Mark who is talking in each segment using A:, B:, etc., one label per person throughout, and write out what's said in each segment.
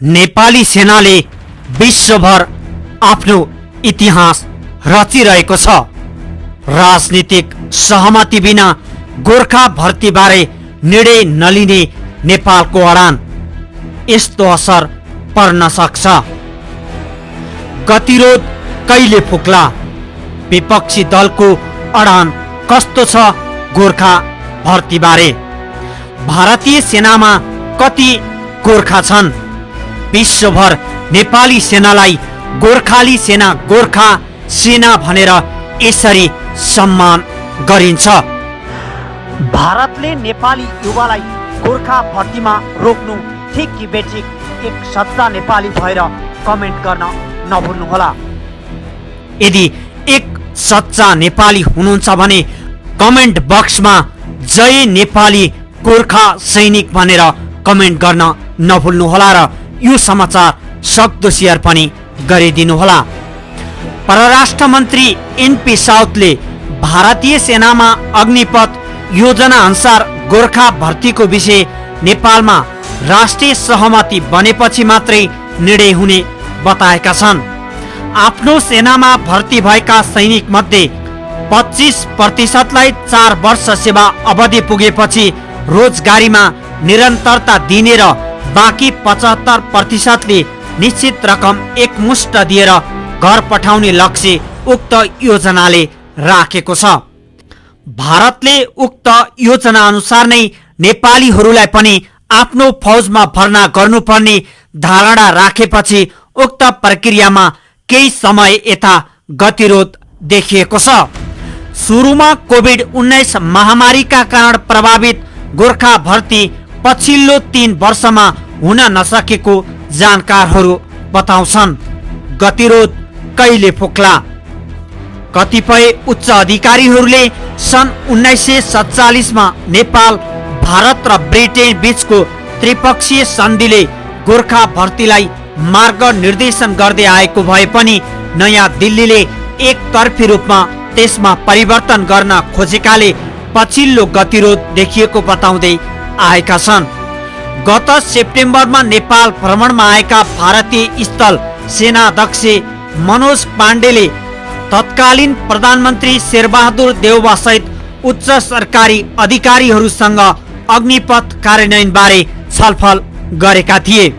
A: नेपाली सेनाले विश्वभर आफ्नो इतिहास रचिरहेको छ। राजनीतिक सहमति बिना गोर्खा भर्तीबारे निर्णय नलिने नेपालको अडान, यस्तो असर पर्न सक्छ। गतिरोध कहिले फुक्ला? विपक्षी दलको अडान कस्तो छ गोर्खा भर्तीबारे? भारतीय सेनामा कति गोर्खा छन्? विश्वभर नेपाली सेनालाई गोर्खाली सेना, गोर्खा सेना भनेर यसरी सम्मान गरिन्छ। भारतले नेपाली युवालाई गोर्खा भर्तीमा रोक्नु ठिक कि बेठिक? एक सच्चा नेपाली भएर कमेन्ट गर्न नभुल्नुहोला। यदि एक सच्चा नेपाली हुनुहुन्छ भने कमेन्ट बक्समा जय नेपाली गोर्खा सैनिक भनेर कमेन्ट गर्न नभुल्नुहोला र यो समाचार सक्दो सेयर पनि गरिदिनुहोला। परराष्ट्र मन्त्री एनपी साउथले भारतीय सेनामा अग्निपथ योजना अनुसार गोर्खा भर्तीको विषय नेपालमा राष्ट्रिय सहमति बनेपछि मात्रै निर्णय हुने बताएका छन्। आफ्नो सेनामा भर्ती भएका सैनिक मध्ये 25%लाई 4 वर्ष सेवा अवधि पुगेपछि रोजगारीमा निरन्तरता दिने र बाँकी 75%ले निश्चित रकम एकमुष्ट दिएर घर पठाउने लक्ष्य उक्त योजनाले राखेको छ। भारतले उक्त योजना अनुसार नै नेपालीहरूलाई पनि आफ्नो फौजमा भर्ना गर्नुपर्ने धारणा राखेपछि उक्त प्रक्रियामा केही समय यता गतिरोध देखिएको छ। सुरुमा कोभिड-19 महामारीका कारण प्रभावित गोर्खा भर्ती पछिल्लो 3 वर्षमा हुन नसकेको जानकारहरू बताउँछन्। गतिरोध कहिले फुक्ला? कतिपय उच्च अधिकारीहरूले सन् 1947मा नेपाल, भारत र ब्रिटेन बीचको त्रिपक्षीय सन्धिले गोर्खा भर्तीलाई मार्ग निर्देशन गर्दै आएको भए पनि नयाँ दिल्लीले एकतर्फी रूपमा त्यसमा परिवर्तन गर्न खोजेकाले पछिल्लो गतिरोध देखिएको बताउँदै आएका छन्। गत सेप्टेम्बरमा नेपाल भ्रमणमा आएका भारतीय स्थल सेनाध्यक्ष मनोज पाण्डेले तत्कालीन प्रधानमन्त्री शेरबहादुर देउवा सहित उच्च सरकारी अधिकारीहरूसँग अग्निपथ कार्यान्वयन बारे छलफल गरेका थिए।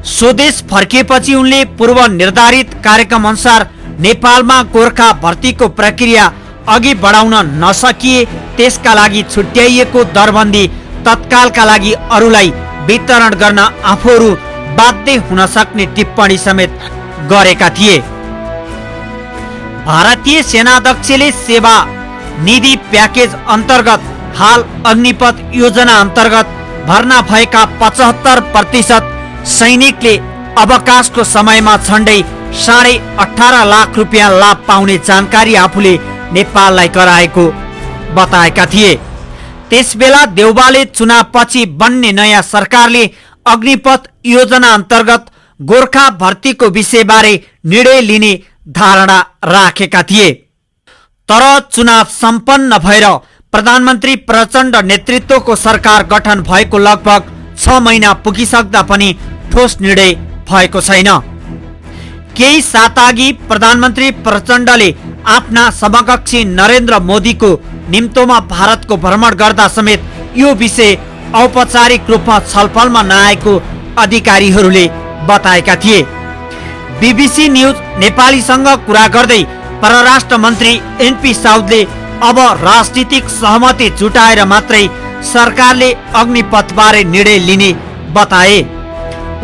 A: स्वदेश फर्किएपछि उनले पूर्व निर्धारित कार्यक्रम अनुसार नेपालमा गोर्खा भर्तीको प्रक्रिया अघि बढाउन नसकिए त्यसका लागि छुट्याइएको दरबन्दी तत्कालका लागि अरूलाई वितरण गर्न आफूहरू बाध्य हुन सक्ने टिप्पणी समेत गरेका थिए। भारतीय सेनाध्यक्षले सेवा निधि प्याकेज अन्तर्गत हाल अग्निपथ योजना अन्तर्गत भर्ना भएका 75% सैनिकले अवकाशको समयमा झण्डै 18.5 लाख रुपियाँ लाभ पाउने जानकारी आफूले नेपाललाई गराएको बताएका थिए। त्यसबेला देउवाले चुनावपछि बन्ने नयाँ सरकारले अग्निपथ योजना अन्तर्गत गोर्खा भर्तीको विषयबारे निर्णय लिने धारणा राखेका थिए। तर चुनाव सम्पन्न भएर प्रधानमन्त्री प्रचण्ड नेतृत्वको सरकार गठन भएको लगभग 6 महिना पुगिसक्दा पनि ठोस निर्णय भएको छैन। केही साताअघि प्रधानमन्त्री प्रचण्डले आफ्ना समकक्षी नरेन्द्र मोदीको निम्तोमा भारतको भ्रमण गर्दा समेत यो विषय औपचारिक रूपमा छलफलमा नआएको अधिकारीहरूले बताएका थिए। बीबीसी न्युज नेपालीसँग कुरा गर्दै परराष्ट्र मन्त्री एनपी साउदले अब राजनीतिक सहमति जुटाएर मात्रै सरकारले अग्निपथबारे निर्णय लिने बताए।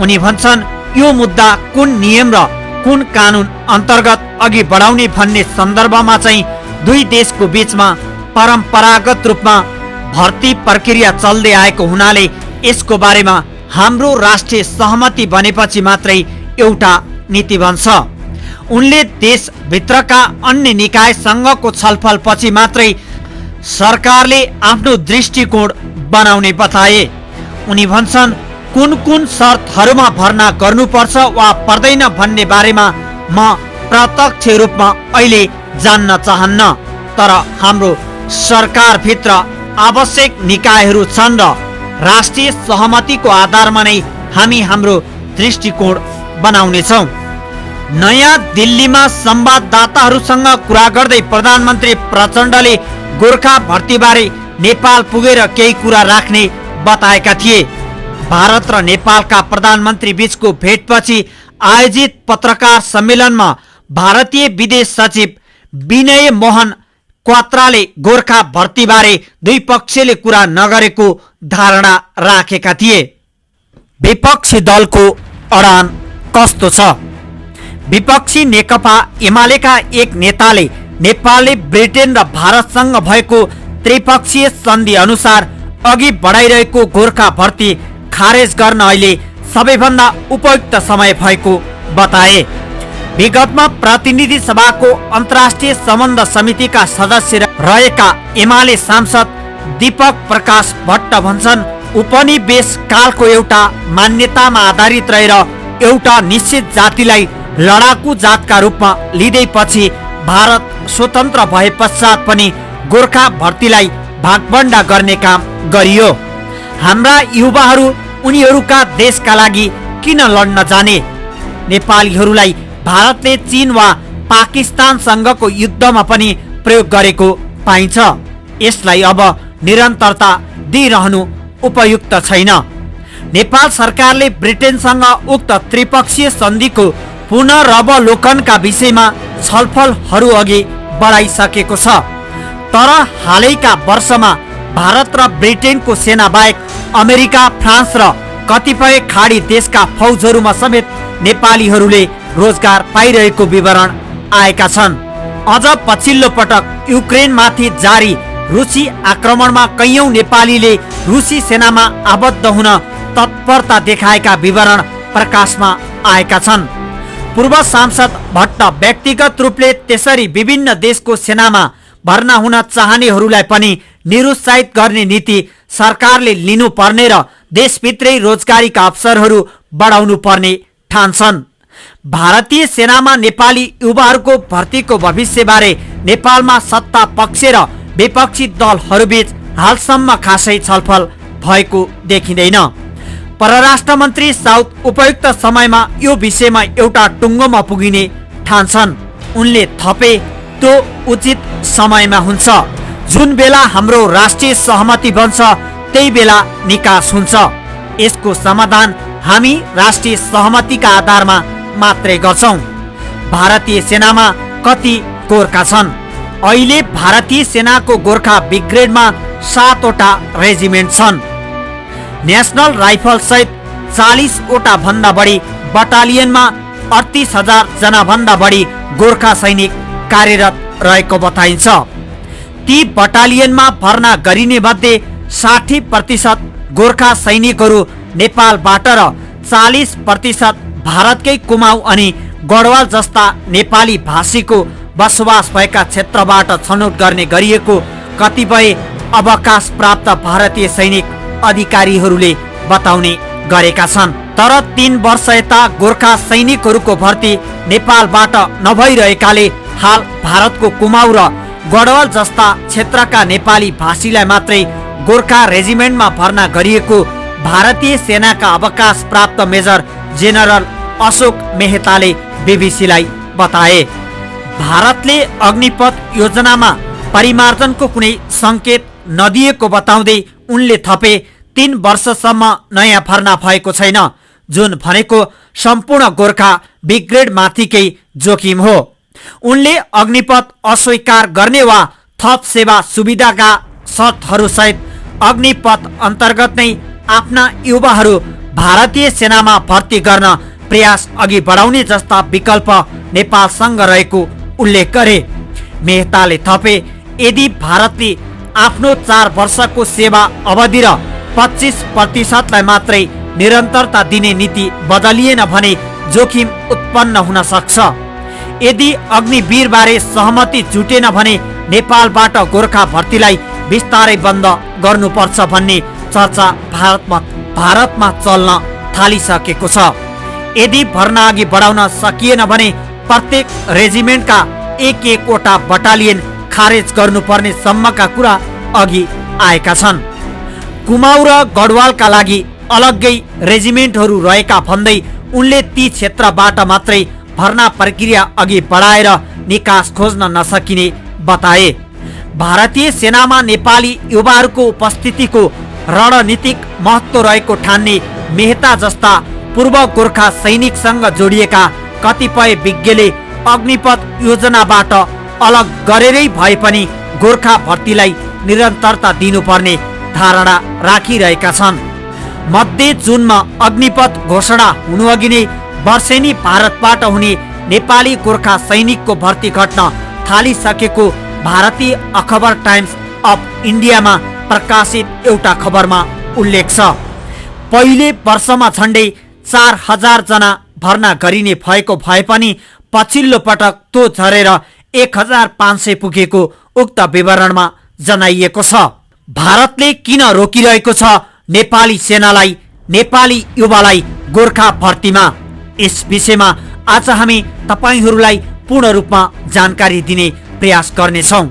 A: उनी भन्छन्, यो मुद्दा कुन नियम र कुन कानुन अन्तर्गत अघि बढाउने भन्ने सन्दर्भमा चाहिँ दुई देशको बीचमा परम्परागत रूपमा भर्ती प्रक्रिया चल्दै आएको हुनाले यसको बारेमा हाम्रो राष्ट्रिय सहमति बनेपछि मात्रै एउटा नीति बन्छ। उनले देशभित्रका अन्य निकायसँगको छलफल पछि मात्रै सरकारले आफ्नो दृष्टिकोण बनाउने बताए। उनी भन्छन्, कुन कुन शर्तहरूमा भर्ना गर्नुपर्छ वा पर्दैन भन्ने बारेमा म प्रत्यक्ष रूपमा अहिले जान्न चाहन्न, तर हाम्रो सरकारभित्र आवश्यक निकायहरू छन् र राष्ट्रिय सहमतिको आधारमा नै हामी हाम्रो दृष्टिकोण बनाउनेछौँ। नयाँ दिल्लीमा संवाददाताहरूसँग कुरा गर्दै प्रधानमन्त्री प्रचण्डले गोर्खा भर्तीबारे नेपाल पुगेर केही कुरा राख्ने बताएका थिए। भारत र नेपालका प्रधानमन्त्री बीचको भेटपछि आयोजित पत्रकार सम्मेलनमा भारतीय विदेश सचिव विनय मोहन क्वात्राले गोर्खा भर्तीबारे दुई पक्षले कुरा नगरेको धारणा राखेका थिए। विपक्षी दलको अडान कस्तो छ? विपक्षी नेकपा एमालेका एक नेताले नेपालले ब्रिटेन र भारतसँग भएको त्रिपक्षीय सन्धि अनुसार अघि बढाइरहेको गोर्खा भर्ती खारेज गर्न अहिले सबैभन्दा उपयुक्त समय भएको बताए। विगतमा प्रतिनिधि सभाको अन्तर्राष्ट्रिय सम्बन्ध समितिका सदस्य रहेका एमाले सांसद दीपक प्रकाश भट्ट भन्छन्, उपनिवेश कालको एउटा मान्यतामा आधारित रहेर एउटा निश्चित जातिलाई लडाकु जातका रूपमा लिँदैपछि भारत स्वतन्त्र भए पश्चात पनि गोर्खा भर्तीलाई भागबण्डा गर्ने काम गरियो। हाम्रा युवाहरू उनीहरूका देशका लागि किन लड्न जाने? नेपालीहरूलाई भारतले चीन वा पाकिस्तानसँगको युद्धमा पनि प्रयोग गरेको पाइन्छ। यसलाई अब निरन्तरता दिइरहनु उपयुक्त छैन। नेपाल सरकारले ब्रिटेनसँग उक्त त्रिपक्षीय सन्धिको पुनरवलोकनका विषयमा छलफलहरू अघि बढाइसकेको छ। तर हालैका वर्षमा भारत र ब्रिटेनको सेना बाहेक अमेरिका, फ्रान्स र कतिपय खाडी देशका फौजहरूमा समेत नेपालीहरूले रोजगार पाइरहेको विवरण आएका छन्। अझ पछिल्लो पटक युक्रेनमाथि जारी रुसी आक्रमणमा कैयौं नेपालीले रुसी सेनामा आबद्ध हुन तत्परता देखाएका विवरण प्रकाशमा आएका छन्। पूर्व सांसद भट्ट व्यक्तिगत रूपले त्यसरी विभिन्न देशको सेनामा भर्ना हुन चाहनेहरूलाई पनि निरुत्साहित गर्ने नीति सरकारले लिनुपर्ने र देशभित्रै रोजगारीका अवसरहरू बढाउनु पर्ने ठान्छन्। भारतीय सेनामा नेपाली युवाहरूको भर्तीको भविष्यबारे नेपालमा सत्ता पक्ष र विपक्षी दलहरूबीच हालसम्म खासै छलफल भएको देखिँदैन। परराष्ट्र मन्त्री साउथ उपयुक्त समयमा यो विषयमा एउटा टुङ्गोमा पुगिने ठान्छन्। उनले थपे, त्यो उचित समयमा हुन्छ। जुन बेला हाम्रो राष्ट्रिय सहमति बन्छ त्यही बेला निकास हुन्छ। यसको समाधान हामी राष्ट्रिय सहमतिका आधारमा मात्रै गर्छौं। भारतीय सेनामा कति गोर्खा छन्? अहिले भारतीय सेनाको गोर्खा ब्रिगेडमा 7 वटा रेजिमेन्ट छन्। नेसनल राइफल सहित 40 वटा भन्दा बढी बटालियनमा 38,000 जना भन्दा बढी गोर्खा सैनिक कार्यरत रहेको बताइन्छ। ती बटालियनमा भर्ना गरिने मध्ये 60% गोर्खा सैनिकहरू नेपालबाट र 40% भारतकै कुमाऊ अनि गढवाल जस्ता नेपाली भाषीको बसोबास भएका क्षेत्रबाट छनौट गर्ने गरिएको कतिपय अवकाश प्राप्त भारतीय सैनिक अधिकारीहरूले बताउने गरेका छन्। तर 3 वर्ष यता गोर्खा सैनिकहरूको भर्ती नेपालबाट नभइरहेकाले हाल भारतको कुमाऊ र गढवाल जस्ता क्षेत्रका नेपाली भाषीलाई मात्रै गोर्खा रेजिमेन्टमा भर्ना गरिएको भारतीय सेनाका अवकाश प्राप्त मेजर जेनरल अशोक मेहताले बीबीसीलाई बताए। भारतले अग्निपथ योजनामा परिमार्जनको कुनै सङ्केत नदिएको बताउँदै उनले थपे, 3 वर्षसम्म नयाँ भर्ना भएको छैन, जुन भनेको सम्पूर्ण गोर्खा ब्रिगेडमाथिकै जोखिम हो। उनले अग्निपथ अस्वीकार गर्ने वा थप सेवा सुविधाका शर्तहरूसहित अग्निपथ अन्तर्गत नै आफ्ना युवाहरू भारतीय सेनामा भर्ती गर्न प्रयास अघि बढाउने जस्ता विकल्प नेपालसँग रहेको उल्लेख गरे। मेहताले थपे, यदि भारतले आफ्नो 4 वर्षको सेवा अवधि र 25% मात्रै निरन्तरता दिने नीति बदलिएन भने जोखिम उत्पन्न हुन सक्छ। यदि अग्निवीरबारे सहमति जुटेन भने नेपालबाट गोर्खा भर्तीलाई बिस्तारै बन्द गर्नुपर्छ भन्ने चर्चा भारतमा चल्न थालिसकेको छ। यदि भर्ना अघि बढाउन सकिएन भने प्रत्येक रेजिमेन्टका 1-1 वटा बटालियन खारेज गर्नुपर्ने सम्मका कुरा अघि आएका छन्। कुमाऊ र गढवालका लागि अलग्गै रेजिमेन्टहरू रहेका भन्दै उनले ती क्षेत्रबाट मात्रै भर्ना प्रक्रिया अघि बढाएर निकास खोज्न नसकिने बताए। भारतीय सेनामा नेपाली युवाहरूको उपस्थितिको रणनीतिक महत्त्व रहेको ठान्ने मेहता जस्ता पूर्व गोर्खा सैनिकसँग जोडिएका कतिपय विज्ञले अग्निपथ योजनाबाट अलग गरेरै भए पनि गोर्खा भर्तीलाई निरन्तरता दिनुपर्ने धारणा राखिरहेका छन्। मध्य जुनमा अग्निपथ घोषणा हुनुअघि नै वर्षेनी भारतबाट हुने नेपाली गोर्खा सैनिकको भर्ती घट्न थालिसकेको भारतीय अखबार टाइम्स अफ इन्डियामा प्रकाशित एउटा खबरमा उल्लेख छ। पहिले वर्षमा झन्डै 4000 जना भर्ना गरिने भएको भए पनि पछिल्लो पटक त्यो झरेर 1500 पुगेको उक्त विवरणमा जनाइएको छ। भारतले किन रोकिरहेको छ नेपाली सेनालाई, नेपाली युवालाई गोर्खा भर्तीमा? यस विषयमा आज हामी तपाईहरूलाई पूर्ण रूपमा जानकारी दिने प्रयास गर्नेछौँ।